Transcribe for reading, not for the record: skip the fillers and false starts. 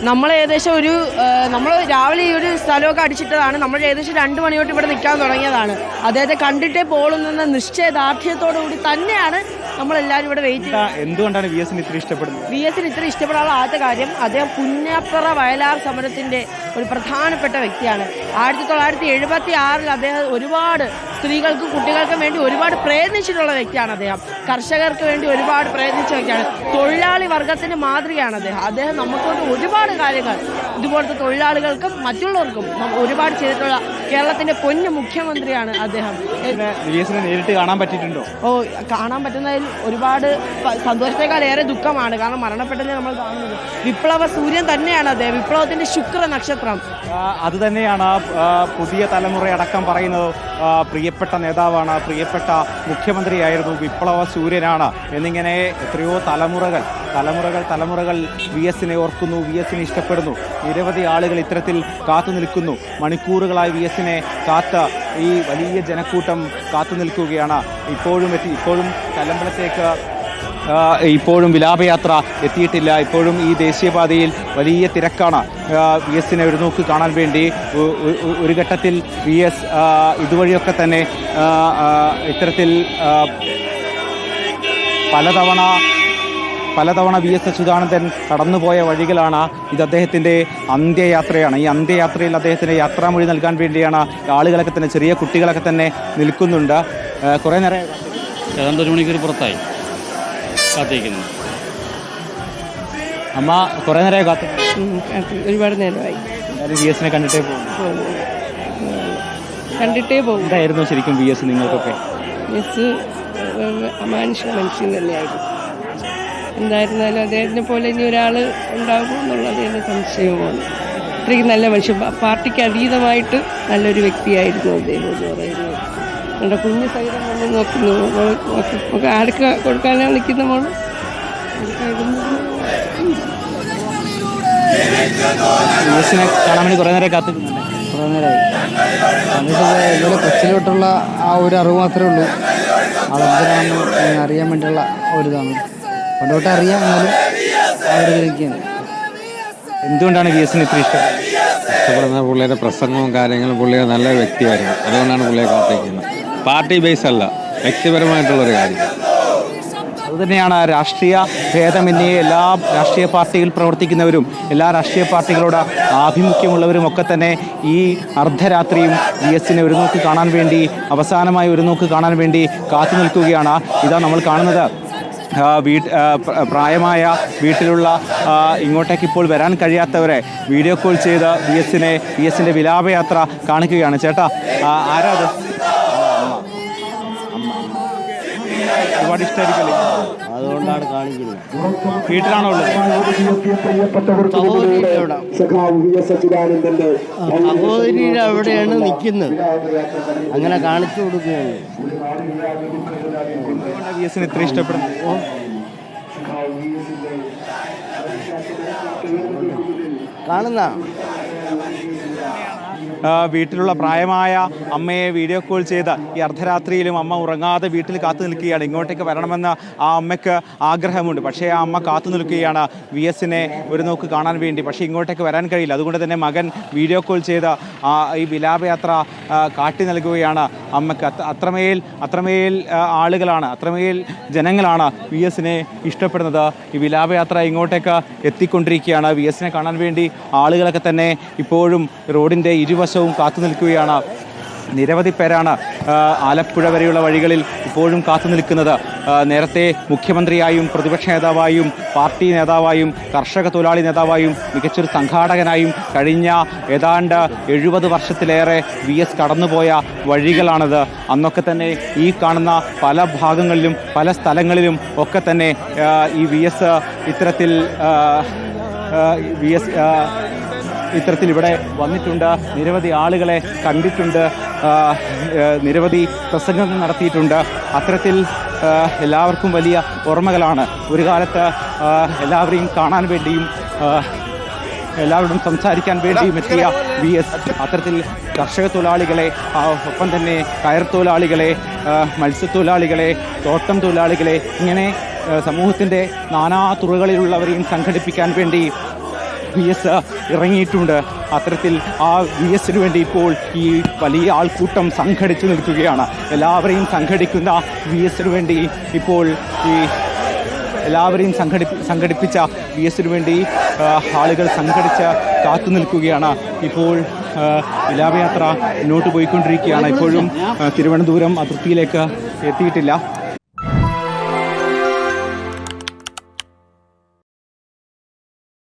നമ്മൾ ഏകദേശം നമ്മൾ രാവിലെ ഈ ഒരു സ്ഥലമൊക്കെ അടിച്ചിട്ടതാണ്. നമ്മൾ ഏകദേശം 2 മണിയോട്ട് ഇവിടെ നിൽക്കാൻ തുടങ്ങിയതാണ്. അദ്ദേഹത്തെ കണ്ടിട്ടേ പോകുന്ന നിശ്ചയദാർഢ്യത്തോടുകൂടി തന്നെയാണ് നമ്മളെല്ലാവരും ഇവിടെ വെയിറ്റ് ചെയ്യുന്നത്. എന്തുകൊണ്ടാണ് വി എസിന് ഇത്ര ഇഷ്ടപ്പെടുന്നത്? വി എസിന് ഇത്ര ഇഷ്ടപ്പെടാനുള്ള ആദ്യത്തെ കാര്യം, അദ്ദേഹം പുന്നപ്പറ വയലാർ സമരത്തിൻ്റെ ഒരു പ്രധാനപ്പെട്ട വ്യക്തിയാണ്. 1976 അദ്ദേഹം ഒരുപാട് സ്ത്രീകൾക്കും കുട്ടികൾക്കും വേണ്ടി ഒരുപാട് പ്രയത്നിച്ചിട്ടുള്ള വ്യക്തിയാണ് അദ്ദേഹം. കർഷകർക്ക് വേണ്ടി ഒരുപാട് പ്രയത്നിച്ച വ്യക്തിയാണ്. തൊഴിലാളി വർഗത്തിൻ്റെ മാതൃകയാണ് അദ്ദേഹം നമുക്കൊണ്ട് ഒരുപാട് കാര്യങ്ങൾ ഇതുപോലത്തെ തൊഴിലാളികൾക്കും മറ്റുള്ളവർക്കും ഒരുപാട് ചെയ്തിട്ടുള്ള കേരളത്തിൻ്റെ പൊന്നു മുഖ്യമന്ത്രിയാണ് അദ്ദേഹം. നേരിട്ട് കാണാൻ പറ്റിയിട്ടുണ്ടോ? കാണാൻ പറ്റുന്നതിൽ ഒരുപാട് സന്തോഷത്തെക്കാൾ ഏറെ ദുഃഖമാണ്. കാരണം മരണപ്പെട്ടതിനെ നമ്മൾ കാണുന്നത് വിപ്ലവ സൂര്യൻ തന്നെയാണ് അദ്ദേഹം, വിപ്ലവത്തിൻ്റെ ശുക്ര നക്ഷത്രം. അത് തന്നെയാണ് പുതിയ തലമുറയടക്കം പറയുന്നത്. പ്രിയപ്പെട്ട നേതാവാണ്, പ്രിയപ്പെട്ട മുഖ്യമന്ത്രിയായിരുന്നു, വിപ്ലവ സൂര്യനാണ് എന്നിങ്ങനെ എത്രയോ തലമുറകൾ വി എസിനെ ഓർക്കുന്നു, വി എസിനെ ഇഷ്ടപ്പെടുന്നു. നിരവധി ആളുകൾ ഇത്തരത്തിൽ കാത്തു നിൽക്കുന്നു. മണിക്കൂറുകളായി വി എസിനെ കാത്ത് ഈ വലിയ ജനക്കൂട്ടം കാത്തു നിൽക്കുകയാണ്. ഇപ്പോഴും കല്ലമ്പലത്തേക്ക് ഇപ്പോഴും വിലാപയാത്ര എത്തിയിട്ടില്ല. ഇപ്പോഴും ഈ ദേശീയപാതയിൽ വലിയ തിരക്കാണ്. വി എസിനെ ഒരു നോക്ക് കാണാൻ വേണ്ടി ഒരു ഘട്ടത്തിൽ വി എസ് ഇതുവഴിയൊക്കെ തന്നെ ഇത്തരത്തിൽ പലതവണ വി എസ് അച്യുതാനന്ദൻ കടന്നുപോയ വഴികളാണ്. ഇത് അദ്ദേഹത്തിൻ്റെ അന്ത്യയാത്രയാണ്. ഈ അന്ത്യയാത്രയിൽ അദ്ദേഹത്തിന് യാത്രാമൊഴി നൽകാൻ വേണ്ടിയാണ് ആളുകളൊക്കെ തന്നെ, ചെറിയ കുട്ടികളൊക്കെ തന്നെ നിൽക്കുന്നുണ്ട്. കുറേ നേരം, ഏതാണ്ട് 1 മണിക്കൂർ പുറത്തായി കാത്തിരിക്കുന്നു. അമ്മ കുറേ നേരമായി ഒരുപാട് നേരമായി. വി എസിനെ കണ്ടിട്ടേ പോകും. എന്തായിരുന്നു ശരിക്കും വി എസ് നിങ്ങൾക്കൊക്കെ? വി എസ് മനുഷ്യൻ തന്നെയായിരുന്നു. എന്തായിരുന്നാലും അദ്ദേഹത്തിനെ പോലെ ഇനി ഒരാൾ ഉണ്ടാകുമോ എന്നുള്ളത് എൻ്റെ സംശയമാണ്. അത്രയ്ക്ക് നല്ല മനുഷ്യൻ, പാർട്ടിക്ക് അതീതമായിട്ട് നല്ലൊരു വ്യക്തിയായിരുന്നു അദ്ദേഹം എന്ന് പറയുന്നത്. എൻ്റെ കുഞ്ഞ് സഹിതം കൊണ്ട് നോക്കുന്നു, ആർക്ക് കൊടുക്കാനാണ് നിൽക്കുന്ന മോള്. നെ കാണാൻ വേണ്ടി കുറേ നേരം കാത്തിരിക്കുന്നുണ്ട്. കുറേ നേരമായി ഇതുപോലെ കൊച്ചിലോട്ടുള്ള ആ ഒരു അറിവ് മാത്രമേ ഉള്ളൂ. ആളെന്തിനാണെന്ന് അറിയാൻ വേണ്ടിയുള്ള ഒരിതാണ്. പണ്ടോട്ട് അറിയാം, എന്നാലും ആ ഒരു ഇതിലേക്കാണ്. എന്തുകൊണ്ടാണ് വി എസിന് ഇത്ര ഇഷ്ടപ്പെടുന്നത്? പുള്ളിയുടെ പ്രസംഗവും കാര്യങ്ങളും, പുള്ളിയുടെ നല്ല വ്യക്തിയായിരുന്നു. അതുകൊണ്ടാണ് പുള്ളിയെ കാത്തിരിക്കുന്നത്. പാർട്ടി ബേസ് അല്ല, വ്യക്തിപരമായിട്ടുള്ളൊരു കാര്യം. അതുതന്നെയാണ് രാഷ്ട്രീയ ഭേദമന്യേ എല്ലാ രാഷ്ട്രീയ പാർട്ടിയിൽ പ്രവർത്തിക്കുന്നവരും, എല്ലാ രാഷ്ട്രീയ പാർട്ടികളോട് ആഭിമുഖ്യമുള്ളവരും ഒക്കെ തന്നെ ഈ അർദ്ധരാത്രിയും വി എസിനെ ഒരു നോക്ക് കാണാൻ വേണ്ടി, അവസാനമായി ഒരു നോക്ക് കാണാൻ വേണ്ടി കാത്തു നിൽക്കുകയാണ്. ഇതാ നമ്മൾ കാണുന്നത് പ്രായമായ വീട്ടിലുള്ള ഇങ്ങോട്ടേക്ക് ഇപ്പോൾ വരാൻ കഴിയാത്തവരെ വീഡിയോ കോൾ ചെയ്ത് വി എസിൻ്റെ വിലാപയാത്ര കാണിക്കുകയാണ്. ചേട്ടാ, ആരാ അത്? ഒരുപാട് ഇഷ്ടമായിരിക്കല്ലേ, അതുകൊണ്ടാണ് കാണിക്കുന്നത്. വീട്ടിലാണോ ഉള്ളത്? സഹോദരിയുടെ അവിടെയാണ് നിൽക്കുന്നത്, അങ്ങനെ കാണിച്ചു കൊടുക്കുകയാണ്. വി എസിന് ഇത്ര ഇഷ്ടപ്പെടുന്നു. കാണുന്ന വീട്ടിലുള്ള പ്രായമായ അമ്മയെ വീഡിയോ കോൾ ചെയ്ത് ഈ അർദ്ധരാത്രിയിലും അമ്മ ഉറങ്ങാതെ വീട്ടിൽ കാത്തു നിൽക്കുകയാണ്. ഇങ്ങോട്ടേക്ക് വരണമെന്ന് ആ അമ്മയ്ക്ക് ആഗ്രഹമുണ്ട്. പക്ഷേ ആ അമ്മ കാത്തു നിൽക്കുകയാണ് വി എസിനെ ഒരു നോക്ക് കാണാൻ വേണ്ടി. പക്ഷേ ഇങ്ങോട്ടേക്ക് വരാൻ കഴിയില്ല. അതുകൊണ്ട് തന്നെ മകൻ വീഡിയോ കോൾ ചെയ്ത് ഈ വിലാപയാത്ര കാട്ടി നൽകുകയാണ് അമ്മയ്ക്ക്. അത്രമേൽ ആളുകളാണ്, അത്രമേൽ ജനങ്ങളാണ് വി എസിനെ ഇഷ്ടപ്പെടുന്നത്. ഈ വിലാപയാത്ര ഇങ്ങോട്ടേക്ക് എത്തിക്കൊണ്ടിരിക്കുകയാണ്. വി എസിനെ കാണാൻ വേണ്ടി ആളുകളൊക്കെ തന്നെ ഇപ്പോഴും റോഡിൻ്റെ ഇരുവശവും കാത്തു നിൽക്കുകയാണ്. നിരവധി പേരാണ് ആലപ്പുഴ വരെയുള്ള വഴികളിൽ ഇപ്പോഴും കാത്തു നിൽക്കുന്നത്. നേരത്തെ മുഖ്യമന്ത്രിയായും പ്രതിപക്ഷ നേതാവായും പാർട്ടി നേതാവായും കർഷക തൊഴിലാളി നേതാവായും മികച്ചൊരു സംഘാടകനായും കഴിഞ്ഞ ഏതാണ്ട് 70 വർഷത്തിലേറെ വി എസ് കടന്നുപോയ വഴികളാണത്. അന്നൊക്കെ തന്നെ ഈ കാണുന്ന പല ഭാഗങ്ങളിലും പല സ്ഥലങ്ങളിലും ഒക്കെ തന്നെ ഈ വി എസ് ഇത്തരത്തിൽ ഇവിടെ വന്നിട്ടുണ്ട്. നിരവധി ആളുകളെ കണ്ടിട്ടുണ്ട്, നിരവധി പ്രസംഗങ്ങൾ നടത്തിയിട്ടുണ്ട്. അത്തരത്തിൽ എല്ലാവർക്കും വലിയ ഓർമ്മകളാണ്. ഒരു കാലത്ത് എല്ലാവരെയും കാണാൻ വേണ്ടിയും എല്ലാവരോടും സംസാരിക്കാൻ വേണ്ടിയും എത്തിയ വി എസ് അത്തരത്തിൽ കർഷക തൊഴിലാളികളെ, ഒപ്പം തന്നെ കയർ തൊഴിലാളികളെ, മത്സ്യത്തൊഴിലാളികളെ, തോട്ടം തൊഴിലാളികളെ, ഇങ്ങനെ സമൂഹത്തിൻ്റെ നാനാ തുറകളിലുള്ളവരെയും സംഘടിപ്പിക്കാൻ വേണ്ടി VS ഇറങ്ങിയിട്ടുണ്ട്. അത്തരത്തിൽ ആ VSന് വേണ്ടി ഇപ്പോൾ ഈ വലിയ ആൾക്കൂട്ടം സംഘടിച്ചു നിൽക്കുകയാണ്. എല്ലാവരെയും സംഘടിക്കുന്ന VSന് വേണ്ടി ഇപ്പോൾ ഈ എല്ലാവരെയും സംഘടിപ്പിച്ച VSന് വേണ്ടി ആളുകൾ സംഘടിച്ച് കാത്തു നിൽക്കുകയാണ്. ഇപ്പോൾ വിലാപയാത്ര മുന്നോട്ട് പോയിക്കൊണ്ടിരിക്കുകയാണ്. ഇപ്പോഴും തിരുവനന്തപുരം അതിർത്തിയിലേക്ക് എത്തിയിട്ടില്ല.